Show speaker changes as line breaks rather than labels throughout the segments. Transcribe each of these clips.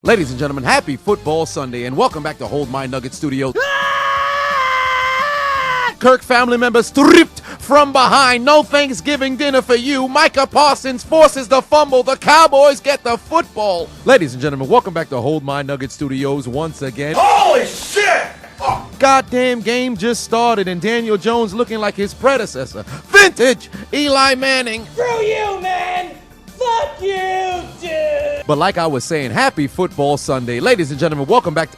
Ladies and gentlemen, happy Football Sunday, and welcome back to Hold My Nugget Studios. Kirk family members stripped from behind. No Thanksgiving dinner for you. Micah Parsons forces the fumble. The Cowboys get the football. Ladies and gentlemen, welcome back to Hold My Nugget Studios once again.
Holy shit! Oh.
Goddamn game just started, and Daniel Jones looking like his predecessor. Vintage Eli Manning.
Screw you, man! Fuck you, dude!
But like I was saying, happy Football Sunday. Ladies and gentlemen, welcome back to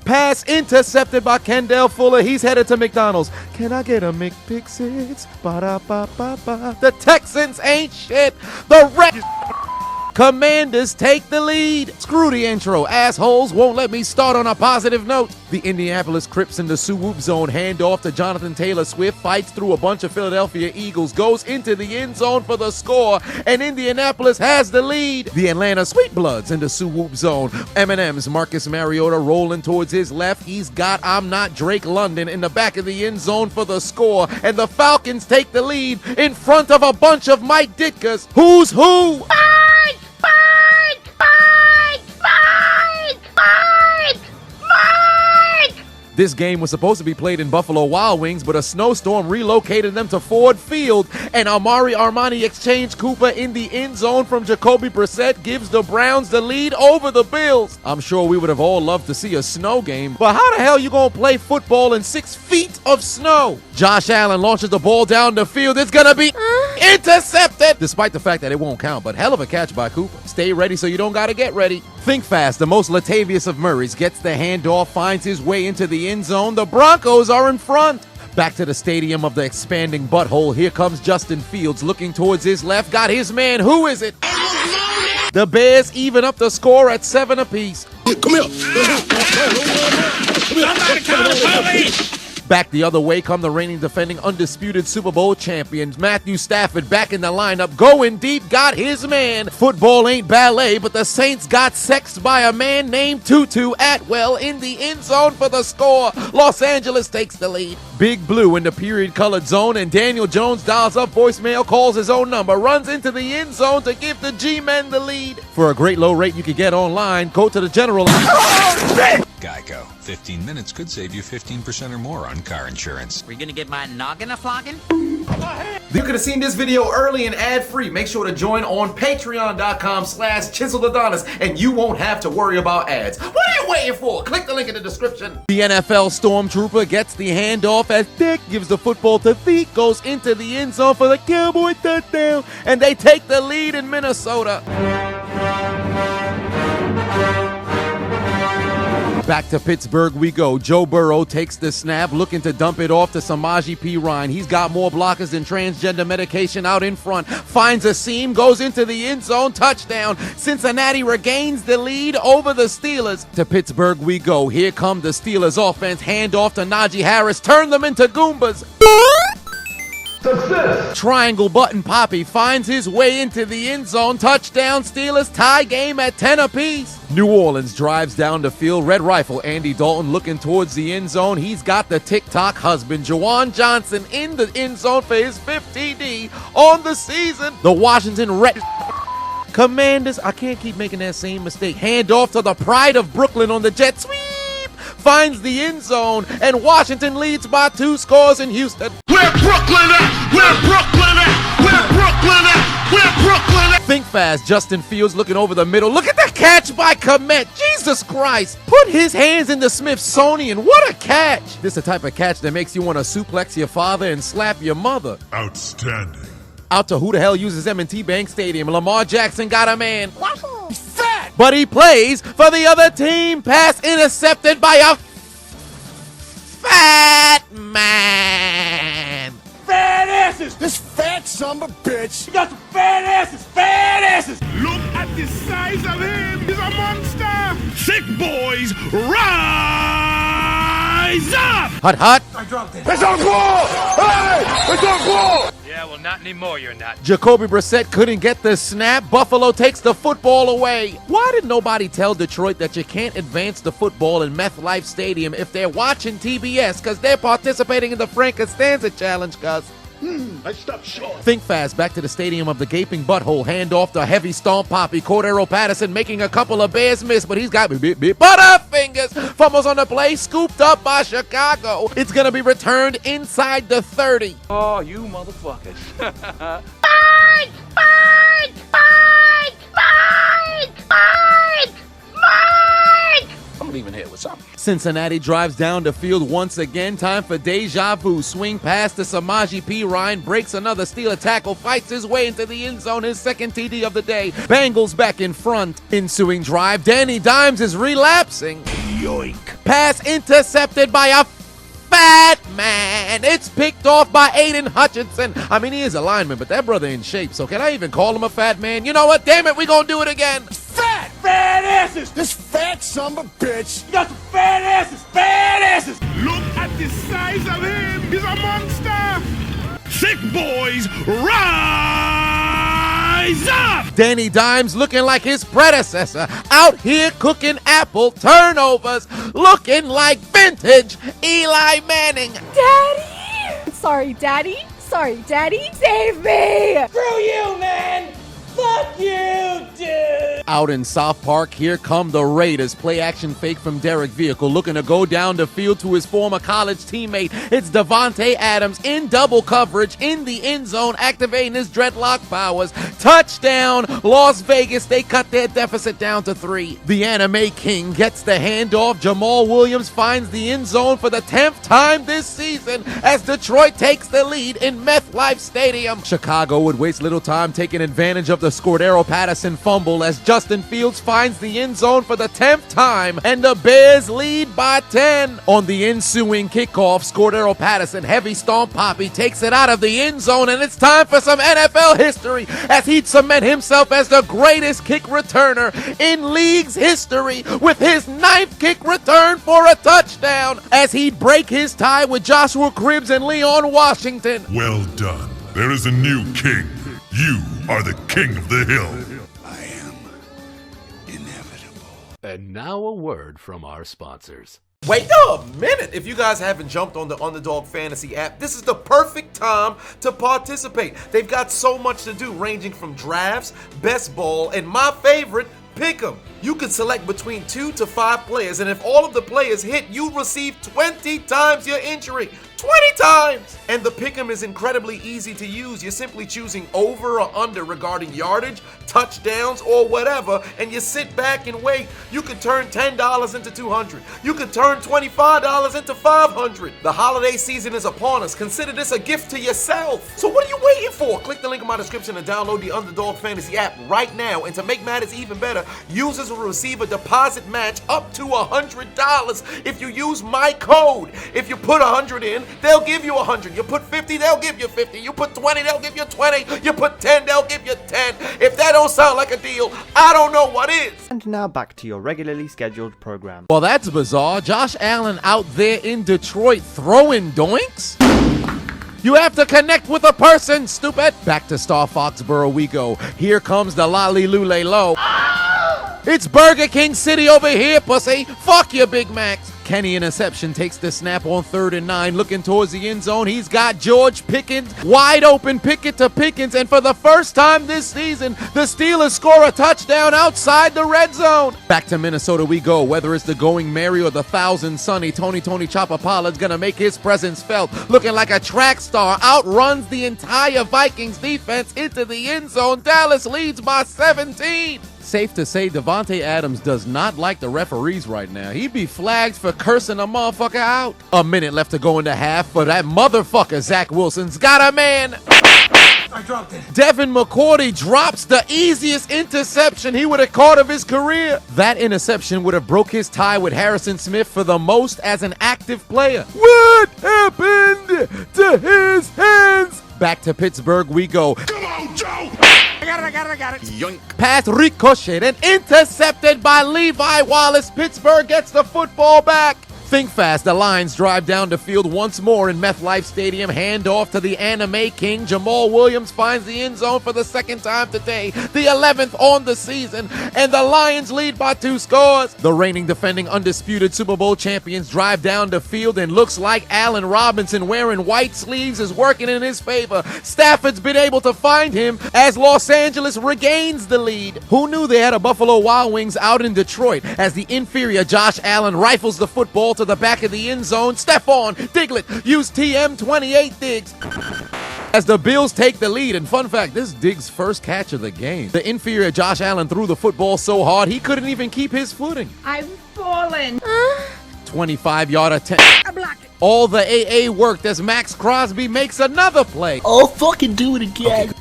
Pass intercepted by Kendall Fuller. He's headed to McDonald's. Can I get a McPick-6? Ba-da-ba-ba-ba. The Texans ain't shit. The Red Commanders take the lead. Screw the intro. Assholes won't let me start on a positive note. The Indianapolis Crips in the swoop zone. Hand off to Jonathan Taylor Swift. Fights through a bunch of Philadelphia Eagles. Goes into the end zone for the score. And Indianapolis has the lead. The Atlanta Sweet Bloods in the swoop zone. Eminem's Marcus Mariota rolling towards his left. He's got I'm Not Drake London in the back of the end zone for the score. And the Falcons take the lead in front of a bunch of Mike Ditkas. Who's who? This game was supposed to be played in Buffalo Wild Wings, but a snowstorm relocated them to Ford Field, and Amari Armani exchanged Cooper in the end zone from Jacoby Brissett gives the Browns the lead over the Bills. I'm sure we would have all loved to see a snow game, but how the hell you gonna play football in 6 feet of snow? Josh Allen launches the ball down the field. It's gonna be intercepted, despite the fact that it won't count, but hell of a catch by Cooper. Stay ready so you don't gotta get ready. Think fast. The most Latavius of Murrays gets the handoff, finds his way into the end zone. The Broncos are in front. Back to the stadium of the expanding butthole. Here comes Justin Fields looking towards his left. Got his man. Who is it? The Bears even up the score at 7 apiece.
Come here. Somebody call the police.
Back the other way come the reigning defending undisputed Super Bowl champions. Matthew Stafford back in the lineup, going deep, got his man. Football ain't ballet, but the Saints got sexed by a man named Tutu Atwell in the end zone for the score. Los Angeles takes the lead. Big Blue in the period-colored zone, and Daniel Jones dials up voicemail, calls his own number, runs into the end zone to give the G-Men the lead. For a great low rate you can get online, go to the general line.
Oh, shit!
Geico. 15 minutes could save you 15% or more on car insurance.
We're gonna get my noggin a-flogging?
You could have seen this video early and ad-free. Make sure to join on patreon.com/Chiseled Adonis, and you won't have to worry about ads. What are you waiting for? Click the link in the description. The NFL Stormtrooper gets the handoff as Dick gives the football to Theke, goes into the end zone for the Cowboy touchdown, and they take the lead in Minnesota. Back to Pittsburgh we go. Joe Burrow takes the snap, looking to dump it off to Samaje Perine. He's got more blockers than transgender medication out in front. Finds a seam, goes into the end zone, touchdown. Cincinnati regains the lead over the Steelers. To Pittsburgh we go. Here come the Steelers offense. Hand off to Najee Harris. Turn them into Goombas.
Success.
Triangle button Poppy finds his way into the end zone. Touchdown Steelers, tie game at 10 apiece. New Orleans drives down the field. Red Rifle Andy Dalton looking towards the end zone. He's got the TikTok husband Jawan Johnson in the end zone for his 5th TD on the season. The Washington Red Commanders, I can't keep making that same mistake. Hand off to the pride of Brooklyn on the jet sweep. Finds the end zone, and Washington leads by 2 scores in Houston.
Where Brooklyn at? Where Brooklyn at? Where Brooklyn at? Where Brooklyn at?
Think fast. Justin Fields looking over the middle. Look at the catch by Komet. Jesus Christ. Put his hands in the Smithsonian. What a catch. This is the type of catch that makes you want to suplex your father and slap your mother.
Outstanding.
Out to who the hell uses M&T Bank Stadium. Lamar Jackson got a man. Fat. But he plays for the other team. Pass intercepted by a fat man.
Fat asses!
This fat son of a bitch.
You got some fat asses! Fat asses!
Look at the size of him. He's a monster. Sick boys, rise up.
Hut, hut.
I dropped it.
It's on ball! Hey! It's on ball!
Yeah, well, not anymore, you're not.
Jacoby Brissett couldn't get the snap. Buffalo takes the football away. Why did nobody tell Detroit that you can't advance the football in MetLife Stadium if they're watching TBS because they're participating in the Frank Costanza Challenge, cuz?
I stopped short.
Think fast, back to the stadium of the gaping butthole. Hand off the heavy stomp Poppy. Cordero Patterson making a couple of Bears miss, but he's got butterfingers. Fumbles on the play, scooped up by Chicago. It's gonna be returned inside the 30.
Oh, you motherfuckers. I'm leaving here with something.
Cincinnati drives down the field once again. Time for deja vu. Swing pass to Samaje Perine. Breaks another Steeler tackle. Fights his way into the end zone. His second TD of the day. Bengals back in front. Ensuing drive. Danny Dimes is relapsing.
Yoink.
Pass intercepted by a fat man. It's picked off by Aiden Hutchinson. I mean, he is a lineman, but that brother in shape. So can I even call him a fat man? You know what? Damn it, we gonna do it again.
Fat asses!
This fat son of a bitch.
You got some fat asses! Fat asses!
Look at the size of him. He's a monster. Sick boys, rise up.
Danny Dimes looking like his predecessor, out here cooking apple turnovers, looking like vintage Eli Manning.
Daddy! Sorry, Daddy. Sorry, Daddy. Save me!
Screw you, man! Fuck you, dude!
Out in South Park, here come the Raiders. Play action fake from Derek Vehicle, looking to go down the field to his former college teammate. It's Devontae Adams in double coverage in the end zone, activating his dreadlock powers. Touchdown, Las Vegas. They cut their deficit down to 3. The Anime King gets the handoff. Jamal Williams finds the end zone for the 10th time this season as Detroit takes the lead in MetLife Stadium. Chicago would waste little time taking advantage of the Cordero Patterson fumble as Justin Fields finds the end zone for the 10th time, and the Bears lead by 10. On the ensuing kickoff, Cordero Patterson, heavy stomp Poppy, takes it out of the end zone, and it's time for some NFL history as he'd cement himself as the greatest kick returner in league's history with his 9th kick return for a touchdown as he'd break his tie with Joshua Cribbs and Leon Washington.
Well done. There is a new king. You are the king of the hill.
I am inevitable.
And now a word from our sponsors.
Wait a minute! If you guys haven't jumped on the Underdog Fantasy app, this is the perfect time to participate. They've got so much to do, ranging from drafts, best ball, and my favorite, Pick'em. You can select between 2 to 5 players, and if all of the players hit, you receive 20 times your injury. 20 times! And the Pick'em is incredibly easy to use. You're simply choosing over or under regarding yardage, touchdowns, or whatever, and you sit back and wait. You could turn $10 into $200. You could turn $25 into $500. The holiday season is upon us. Consider this a gift to yourself. So what are you waiting for? Click the link in my description and download the Underdog Fantasy app right now. And to make matters even better, users will receive a deposit match up to $100 if you use my code. If you put 100 in, they'll give you 100. You put 50, they'll give you 50. You put 20, they'll give you 20. You put 10, they'll give you 10. If that don't sound like a deal, I don't know what is.
And now back to your regularly scheduled program.
Well, that's bizarre. Josh Allen out there in Detroit throwing doinks? You have to connect with a person, stupid. Back to Star Foxborough we go. Here comes the Lolly Lule Low. It's Burger King City over here, pussy. Fuck your Big Macs. Kenny Interception takes the snap on 3rd and 9, looking towards the end zone. He's got George Pickens, wide open, Pickett to Pickens, and for the first time this season, the Steelers score a touchdown outside the red zone. Back to Minnesota we go. Whether it's the Going Merry or the Thousand Sunny, Tony Chopper Pollard's gonna make his presence felt. Looking like a track star, outruns the entire Vikings defense into the end zone. Dallas leads by 17. Safe to say, Devontae Adams does not like the referees right now. He'd be flagged for cursing a motherfucker out. A minute left to go into half, but that motherfucker Zach Wilson's got a man.
I dropped it.
Devin McCourty drops the easiest interception he would have caught of his career. That interception would have broke his tie with Harrison Smith for the most as an active player. What happened to his hands? Back to Pittsburgh we go.
Come on, Joe.
I got it.
Yoink. Pass ricocheted and intercepted by Levi Wallace. Pittsburgh gets the football back. Think fast, the Lions drive down the field once more in MetLife Stadium, hand off to the anime king. Jamal Williams finds the end zone for the second time today, the 11th on the season, and the Lions lead by 2 scores. The reigning defending undisputed Super Bowl champions drive down the field, and looks like Allen Robinson wearing white sleeves is working in his favor. Stafford's been able to find him as Los Angeles regains the lead. Who knew they had a Buffalo Wild Wings out in Detroit as the inferior Josh Allen rifles the football to the back of the end zone. Stephon Diglet used TM28 Diggs as the Bills take the lead. And fun fact, this Diggs' first catch of the game. The inferior Josh Allen threw the football so hard he couldn't even keep his footing.
I'm falling.
25-yard attempt.
I blocked it.
All the AA worked as Max Crosby makes another play.
Oh, fucking do it again.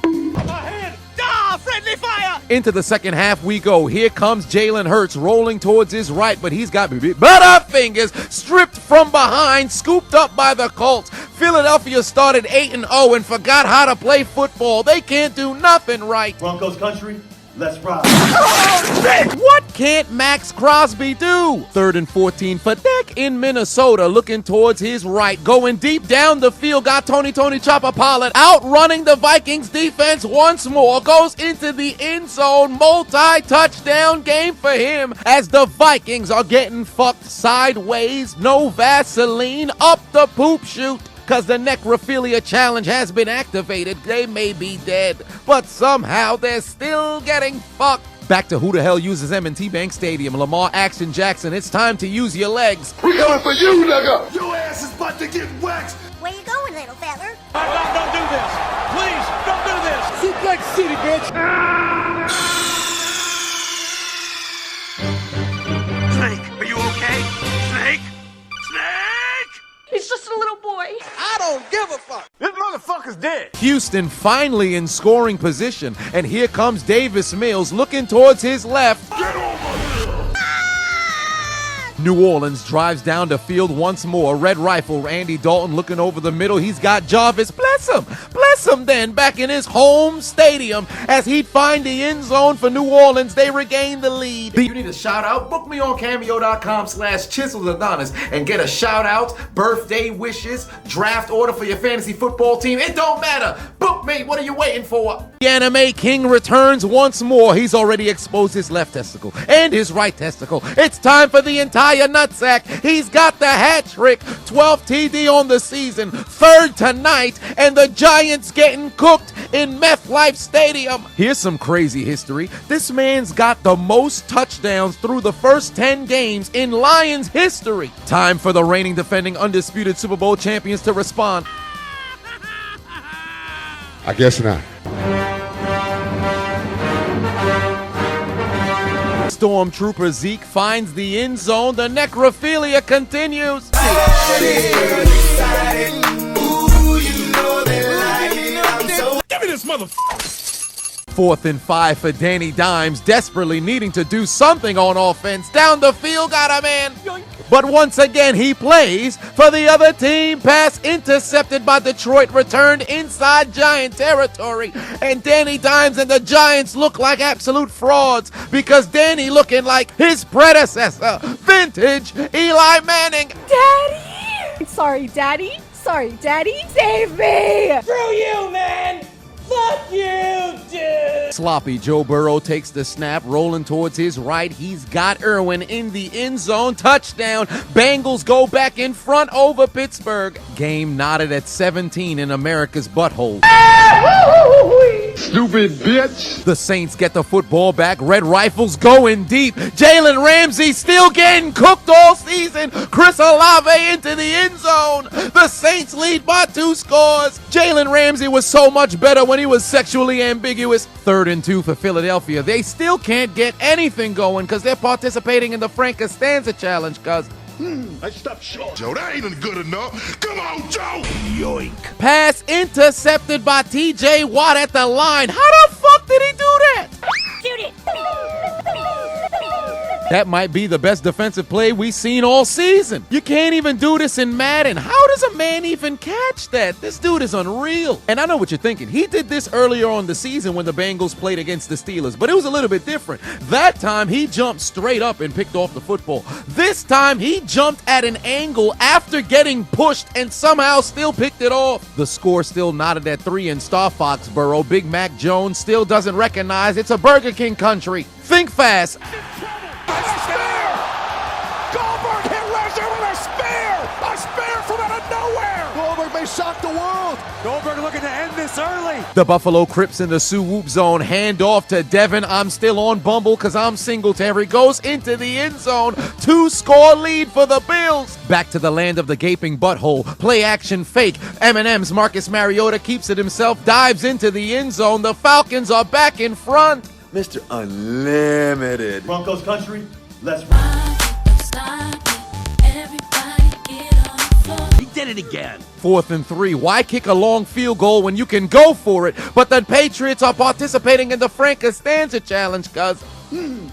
Friendly fire!
Into the second half we go. Here comes Jalen Hurts rolling towards his right, but he's got butterfingers stripped from behind, scooped up by the Colts. Philadelphia started 8-0 and forgot how to play football. They can't do nothing right.
Broncos country, let's ride.
What can't Max Crosby do? 3rd and 14 for Dak in Minnesota, looking towards his right, going deep down the field, got Tony Chopper Pollard outrunning the Vikings defense once more, goes into the end zone, multi-touchdown game for him as the Vikings are getting fucked sideways, no Vaseline, up the poop chute. Because the necrophilia challenge has been activated. They may be dead, but somehow they're still getting fucked. Back to who the hell uses M&T Bank Stadium. Lamar Action Jackson, it's time to use your legs.
We coming for you, nigga. Your ass is about to get waxed.
Where you going, little feller?
Don't do this. Please, don't do this.
Suplex City, bitch.
Snake, are you okay? Snake? Snake!
He's just a little boy.
I don't give a fuck. This motherfucker's dead.
Houston finally in scoring position, and here comes Davis Mills looking towards his left.
Get over here!
New Orleans drives down the field once more. Red Rifle, Andy Dalton looking over the middle. He's got Jarvis. Bless him then, back in his home stadium as he'd find the end zone for New Orleans. They regain the lead. You need a shout out? Book me on Cameo.com/Chiseled Adonis and get a shout out, birthday wishes, draft order for your fantasy football team. It don't matter. Book me. What are you waiting for? The anime king returns once more. He's already exposed his left testicle and his right testicle. It's time for the entire nutsack. He's got the hat trick. 12th TD on the season, 3rd tonight, and the Giants getting cooked in MetLife Stadium. Here's some crazy history. This man's got the most touchdowns through the first 10 games in Lions history. Time for the reigning defending undisputed Super Bowl champions to respond.
I guess not.
Stormtrooper Zeke finds the end zone. The necrophilia continues.
Give me this motherfucker.
4th and 5 for Danny Dimes, desperately needing to do something on offense. Down the field, got a man. But once again, he plays for the other team. Pass intercepted by Detroit, returned inside Giant territory. And Danny Dimes and the Giants look like absolute frauds because Danny looking like his predecessor, vintage Eli Manning.
Daddy! Sorry, Daddy. Sorry, Daddy. Save me!
Screw you, man. Fuck you, dude.
Sloppy Joe Burrow takes the snap, rolling towards his right. He's got Irwin in the end zone. Touchdown. Bengals go back in front over Pittsburgh. Game knotted at 17 in America's butthole.
Stupid bitch.
The Saints get the football back. Red Rifles going deep. Jalen Ramsey still getting cooked all season. Chris Olave into the end zone. The Saints lead by 2 scores. Jalen Ramsey was so much better when he was sexually ambiguous. 3rd and 2 for Philadelphia. They still can't get anything going because they're participating in the Frank Costanza challenge, cuz.
I stopped short. Joe, that ain't good enough. Come on, Joe. Yoink.
Pass intercepted by TJ Watt at the line. How the fuck did he do that?
Shoot it!
That might be the best defensive play we've seen all season. You can't even do this in Madden. How does a man even catch that? This dude is unreal. And I know what you're thinking. He did this earlier on the season when the Bengals played against the Steelers, but it was a little bit different. That time, he jumped straight up and picked off the football. This time, he jumped at an angle after getting pushed and somehow still picked it off. The score still nodded at 3 in Star Foxborough. Big Mac Jones still doesn't recognize it's a Burger King country. Think fast.
Goldberg hit Lesnar with a spear from out of nowhere. Goldberg may shock the world. Goldberg looking to end this early.
The Buffalo Crips in the Sioux Whoop zone hand off to Devin. I'm still on Bumble because I'm Singletary. Goes into the end zone. 2-score lead for the Bills. Back to the land of the gaping butthole. Play action fake. Eminem's Marcus Mariota keeps it himself. Dives into the end zone. The Falcons are back in front.
Mr. Unlimited.
Broncos country, let's ride.
He did it again.
4th and 3. Why kick a long field goal when you can go for it? But the Patriots are participating in the Frank Costanza Challenge, cuz.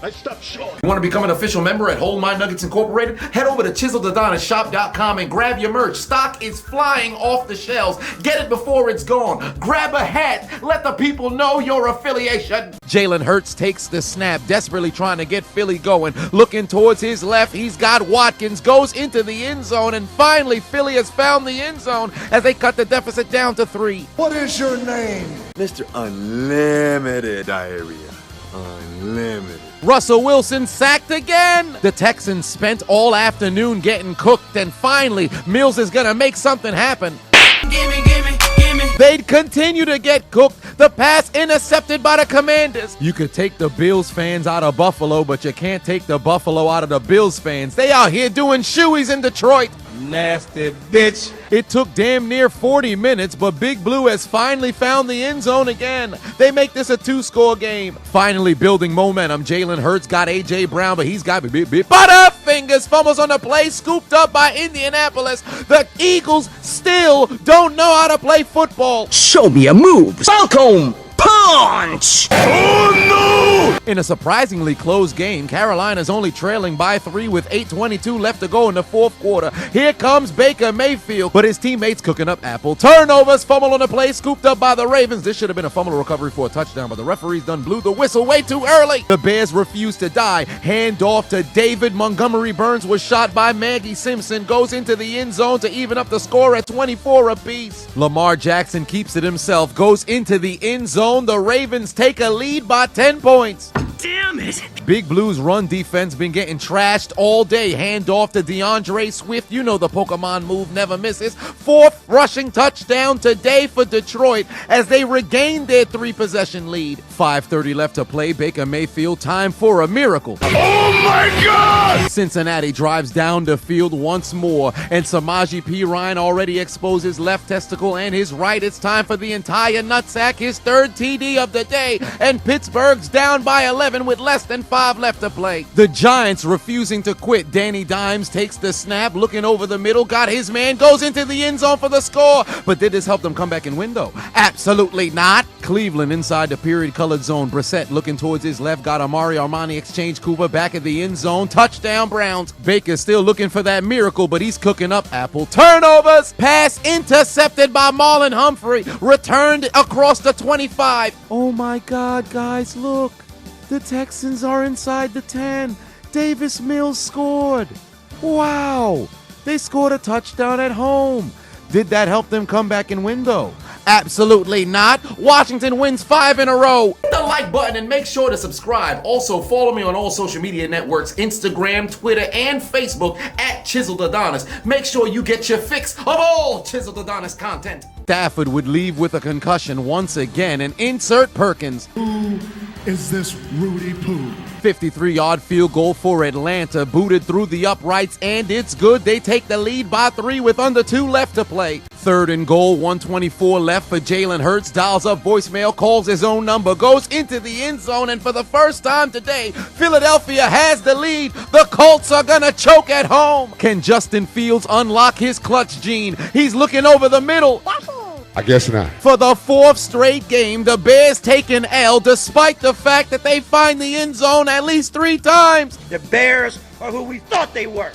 I stopped short.
You want to become an official member at Hold My Nuggets Incorporated? Head over to ChiseledAdonisShop.com and grab your merch. Stock is flying off the shelves. Get it before it's gone. Grab a hat. Let the people know your affiliation. Jalen Hurts takes the snap, desperately trying to get Philly going. Looking towards his left, he's got Watkins. Goes into the end zone, and finally Philly has found the end zone as they cut the deficit down to 3.
What is your name?
Mr. Unlimited. Diarrhea. Unlimited.
Russell Wilson sacked again. The Texans spent all afternoon getting cooked, and finally Mills is gonna make something happen.
Gimme.
They'd continue to get cooked. The pass intercepted by the Commanders. You could take the Bills fans out of Buffalo, but you can't take the Buffalo out of the Bills fans. They out here doing shoeies in Detroit.
Nasty bitch.
It took damn near 40 minutes, but Big Blue has finally found the end zone again. They make this a 2-score game. Finally building momentum. Jalen Hurts got A.J. Brown, but he's got Butterfingers. Fumbles on the play, scooped up by Indianapolis. The Eagles still don't know how to play football.
Show me a move. Falcon punch.
In a surprisingly close game, Carolina's only trailing by 3 with 8:22 left to go in the 4th quarter. Here comes Baker Mayfield, but his teammates cooking up apple. Turnovers, fumble on the play, scooped up by the Ravens. This should have been a fumble recovery for a touchdown, but the referees done blew the whistle way too early. The Bears refuse to die. Hand off to David. Montgomery Burns was shot by Maggie Simpson. Goes into the end zone to even up the score at 24 apiece. Lamar Jackson keeps it himself. Goes into the end zone. The Ravens take a lead by 10 points.
Damn it.
Big Blue's run defense been getting trashed all day. Hand off to DeAndre Swift. You know the Pokemon move never misses. 4th rushing touchdown today for Detroit as they regain their 3-possession lead. 5:30 left to play. Baker Mayfield, time for a miracle.
Oh my God!
Cincinnati drives down the field once more, and Samaje Perine already exposed his left testicle and his right. It's time for the entire nutsack, his 3rd TD of the day, and Pittsburgh's down by 11 with less than 5 left to play. The Giants refusing to quit. Danny Dimes takes the snap, looking over the middle, got his man, goes into the end zone for the score. But did this help them come back and win, though? Absolutely not. Cleveland inside the period-colored zone. Brissett looking towards his left, got Amari Armani exchange Cooper back at the end zone. Touchdown Browns. Baker still looking for that miracle, but he's cooking up apple. Turnovers. Pass intercepted by Marlon Humphrey. Returned across the 25. Oh my God, guys, look. The Texans are inside the 10. Davis Mills scored. Wow. They scored a touchdown at home. Did that help them come back and win, though? Absolutely not. Washington wins 5 in a row. Hit the like button and make sure to subscribe. Also, follow me on all social media networks, Instagram, Twitter, and Facebook at Chiseled Adonis. Make sure you get your fix of all Chiseled Adonis content. Stafford would leave with a concussion once again and insert Perkins.
Who is this Rudy Poo?
53-yard field goal for Atlanta, booted through the uprights, and it's good. They take the lead by 3 with under 2 left to play. 3rd and goal, 124 left for Jalen Hurts. Dials up voicemail, calls his own number, goes into the end zone, and for the first time today, Philadelphia has the lead. The Colts are gonna choke at home. Can Justin Fields unlock his clutch gene? He's looking over the middle.
I guess not.
For the 4th straight game, the Bears take an L despite the fact that they find the end zone at least 3 times.
The Bears are who we thought they were.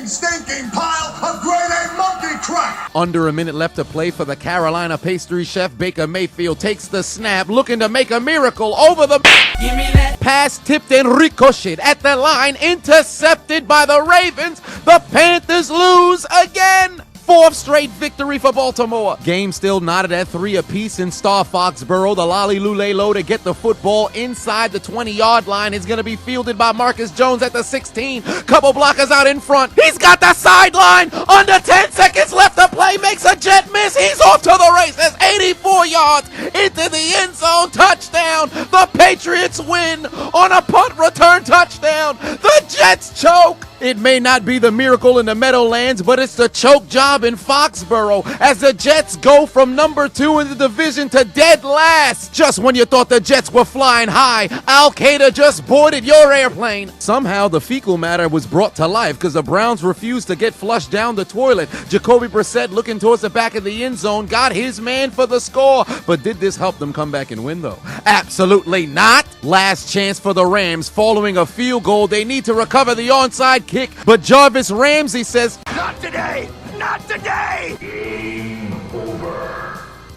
Stinking pile of grade A monkey crap!
Under a minute left to play for the Carolina pastry chef. Baker Mayfield takes the snap, looking to make a miracle over the
Give me that.
pass tipped and ricocheted at the line, intercepted by the Ravens. The Panthers lose again. 4th straight victory for Baltimore. Game still knotted at 3 apiece in Star Foxborough. The Lolly Lule to get the football inside the 20-yard line is going to be fielded by Marcus Jones at the 16. Couple blockers out in front. He's got the sideline. Under 10 seconds left to play. Makes a jet miss. He's off to the races. 84 yards into the end zone. Touchdown. The Patriots win on a punt return touchdown. The Jets choke. It may not be the miracle in the Meadowlands, but it's the choke job in Foxborough as the Jets go from number 2 in the division to dead last. Just when you thought the Jets were flying high, Al-Qaeda just boarded your airplane. Somehow the fecal matter was brought to life because the Browns refused to get flushed down the toilet. Jacoby Brissett, looking towards the back of the end zone, got his man for the score. But did this help them come back and win, though? Absolutely not. Last chance for the Rams following a field goal. They need to recover the onside kick, but Jarvis Ramsey says,
Not today! Not today!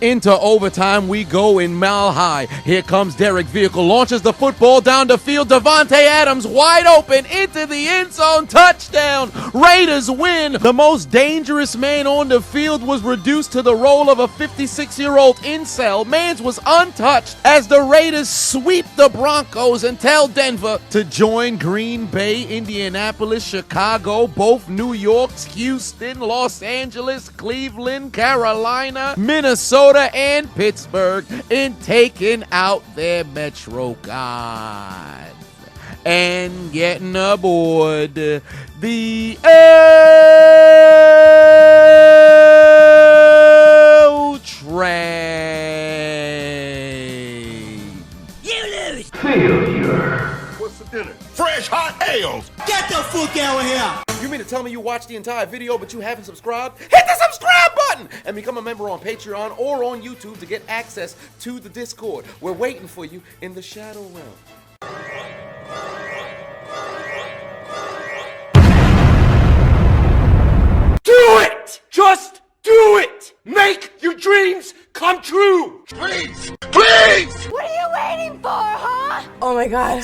into overtime we go in Mile High. Here comes Derek Vehicle, launches the football down the field. Devontae Adams wide open into the end zone. Touchdown. Raiders win. The most dangerous man on the field was reduced to the role of a 56-year-old incel. Mans was untouched as the Raiders sweep the Broncos and tell Denver to join Green Bay, Indianapolis, Chicago, both New York, Houston, Los Angeles, Cleveland, Carolina, Minnesota, and Pittsburgh in taking out their Metro gods and getting aboard the L train.
You lose.
What's for dinner? Fresh hot ales!
Get the fuck out of here.
You mean to tell me you watched the entire video but you haven't subscribed? Hit the subscribe button and become a member on Patreon or on YouTube to get access to the Discord. We're waiting for you in the Shadow Realm.
Do it! Just do it! Make your dreams come true!
Please! Please!
What are you waiting for, huh? Oh my god.